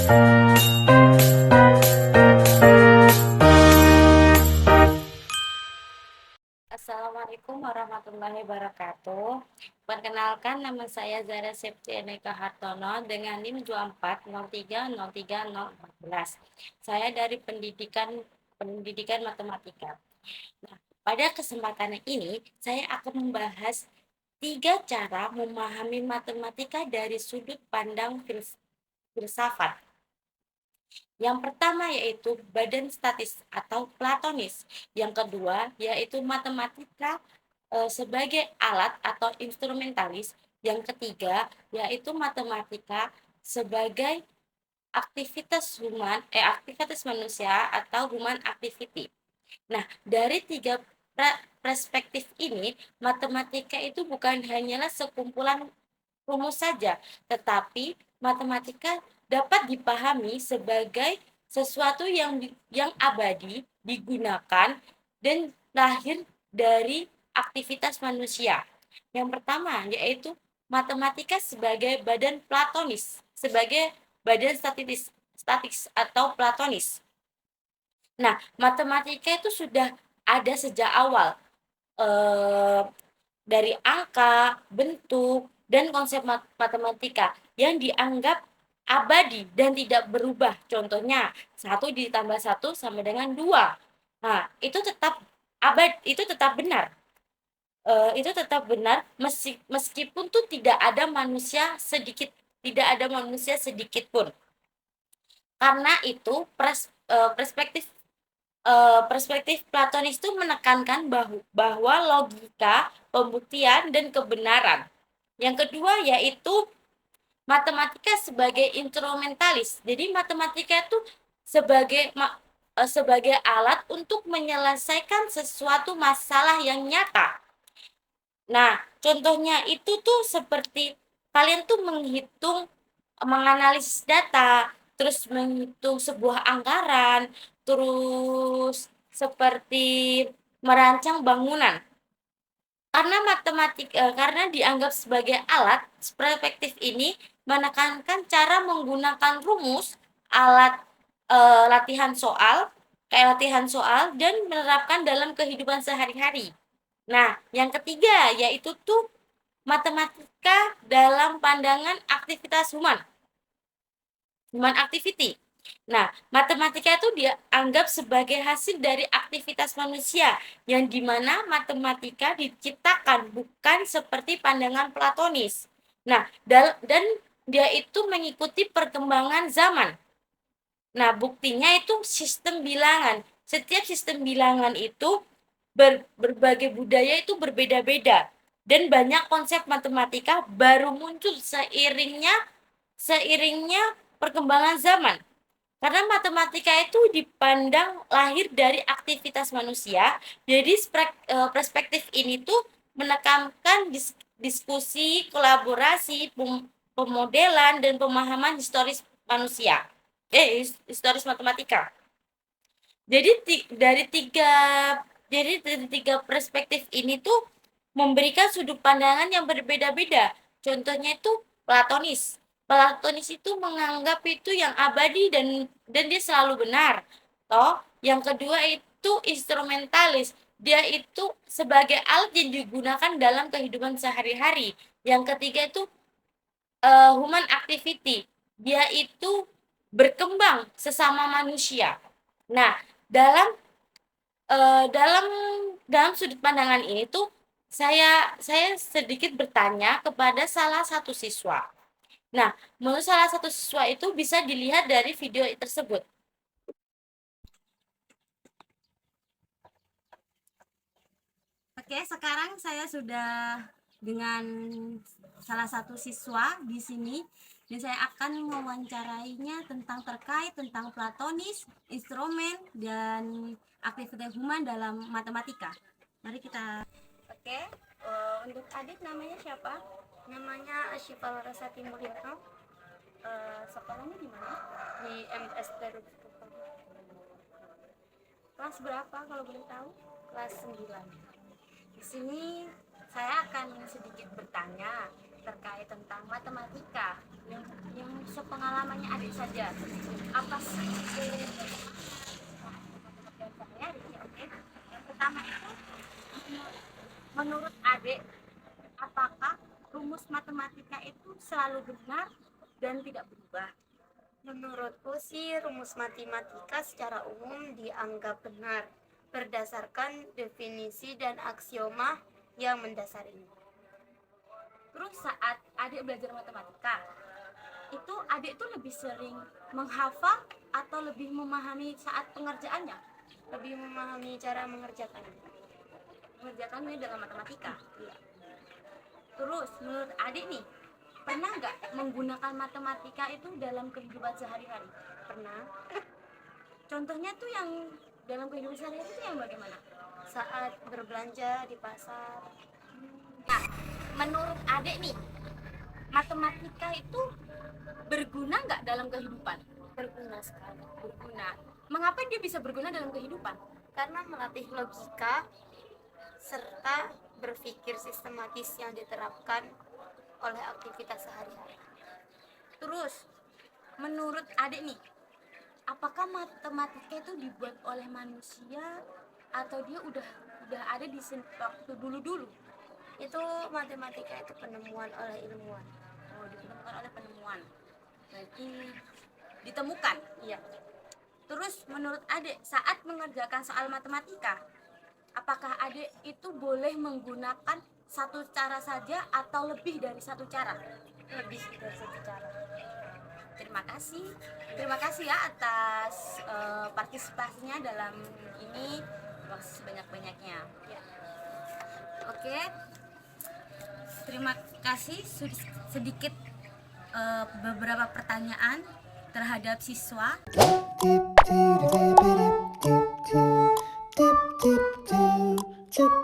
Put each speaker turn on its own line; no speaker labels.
Assalamualaikum warahmatullahi wabarakatuh. Perkenalkan, nama saya Zara Septianeka Hartono dengan NIM 24030314. Saya dari pendidikan Matematika. Nah, pada kesempatan ini saya akan membahas 3 cara memahami matematika dari sudut pandang filsafat. Yang pertama yaitu badan statis atau platonis. Yang kedua yaitu matematika sebagai alat atau instrumentalis. Yang ketiga yaitu matematika sebagai aktivitas manusia atau human activity. Nah, dari 3 perspektif ini, matematika itu bukan hanyalah sekumpulan rumus saja, tetapi matematika dapat dipahami sebagai sesuatu yang abadi, digunakan, dan lahir dari aktivitas manusia. Yang pertama yaitu matematika sebagai badan platonis, sebagai badan statis atau platonis. Nah, matematika itu sudah ada sejak awal, eh, dari angka, bentuk, dan konsep matematika yang dianggap abadi dan tidak berubah. Contohnya, 1 ditambah 1 sama dengan 2. Nah, itu tetap benar. Itu tetap benar meskipun tuh tidak ada manusia sedikit pun. Karena itu perspektif Platonis itu menekankan bahwa logika, pembuktian, dan kebenaran. Yang kedua yaitu matematika sebagai instrumentalis. Jadi matematika itu sebagai alat untuk menyelesaikan sesuatu masalah yang nyata. Nah, contohnya itu tuh seperti kalian tuh menganalisis data, terus menghitung sebuah anggaran, terus seperti merancang bangunan. Karena dianggap sebagai alat, perspektif ini menekankan cara menggunakan rumus, alat latihan soal dan menerapkan dalam kehidupan sehari-hari. Nah, yang ketiga yaitu tuh matematika dalam pandangan aktivitas human activity. Nah, matematika itu dianggap sebagai hasil dari aktivitas manusia, yang dimana matematika diciptakan bukan seperti pandangan Platonis. Nah, dan dia itu mengikuti perkembangan zaman. Nah, buktinya itu sistem bilangan. Setiap sistem bilangan itu berbagai budaya itu berbeda-beda, dan banyak konsep matematika baru muncul seiringnya perkembangan zaman. Karena matematika itu dipandang lahir dari aktivitas manusia, jadi perspektif ini tuh menekankan diskusi, kolaborasi, pemodelan, dan pemahaman historis manusia. Historis matematika. Jadi dari tiga perspektif ini tuh memberikan sudut pandangan yang berbeda-beda. Contohnya itu Platonis. Platonis itu menganggap itu yang abadi dan dia selalu benar. Yang kedua itu instrumentalis. Dia itu sebagai alat yang digunakan dalam kehidupan sehari-hari. Yang ketiga itu human activity. Dia itu berkembang sesama manusia. Nah, dalam uh, dalam dalam sudut pandangan ini tuh saya sedikit bertanya kepada salah satu siswa. Nah, menurut salah satu siswa itu bisa dilihat dari video tersebut. Oke, sekarang saya sudah dengan salah satu siswa di sini, dan saya akan mewawancarainya terkait tentang Platonis, instrumen, dan aktivitas human dalam matematika. Mari kita. Oke, untuk adik namanya siapa?
Namanya Asyifa Larasati Mulyono.
Sekolahnya di mana?
Di MS Darul
Kelas berapa kalau boleh tahu?
kelas 9.
Di sini saya akan sedikit bertanya terkait tentang matematika yang
pengalamannya adik saja. Apa sih Oke. Yang pertama itu, menurut adik, apakah rumus matematika itu selalu benar dan tidak berubah? Menurutku sih rumus matematika secara umum dianggap benar berdasarkan definisi dan aksioma yang mendasarinya. Terus saat adik belajar matematika, itu adik tuh lebih sering menghafal atau lebih memahami saat pengerjaannya? Lebih memahami cara mengerjakannya. Mengerjakannya dalam matematika. Iya. Terus menurut adik nih, pernah nggak menggunakan matematika itu dalam kehidupan sehari-hari? Pernah. Contohnya tuh yang dalam kehidupan sehari-hari itu yang bagaimana? Saat berbelanja di pasar. Nah, menurut adik nih, matematika itu berguna nggak dalam kehidupan? Berguna sekali. Berguna. Mengapa dia bisa berguna dalam kehidupan? Karena melatih logika serta berpikir sistematis yang diterapkan oleh aktivitas sehari-hari. Terus, menurut adik nih, apakah matematika itu dibuat oleh manusia atau dia udah ada di waktu dulu-dulu? Itu matematika itu penemuan oleh ilmuwan. Oh, ditemukan oleh penemuan. Berarti ditemukan. Iya. Terus menurut adik, saat mengerjakan soal matematika, apakah adik itu boleh menggunakan satu cara saja atau lebih dari satu cara? Lebih dari satu cara. Terima kasih ya atas partisipasinya dalam ini. Terima kasih sebanyak-banyaknya. Ya. Oke. Terima kasih sedikit beberapa pertanyaan terhadap siswa.
Dip, dip, dip, dip, dip, dip, dip, dip.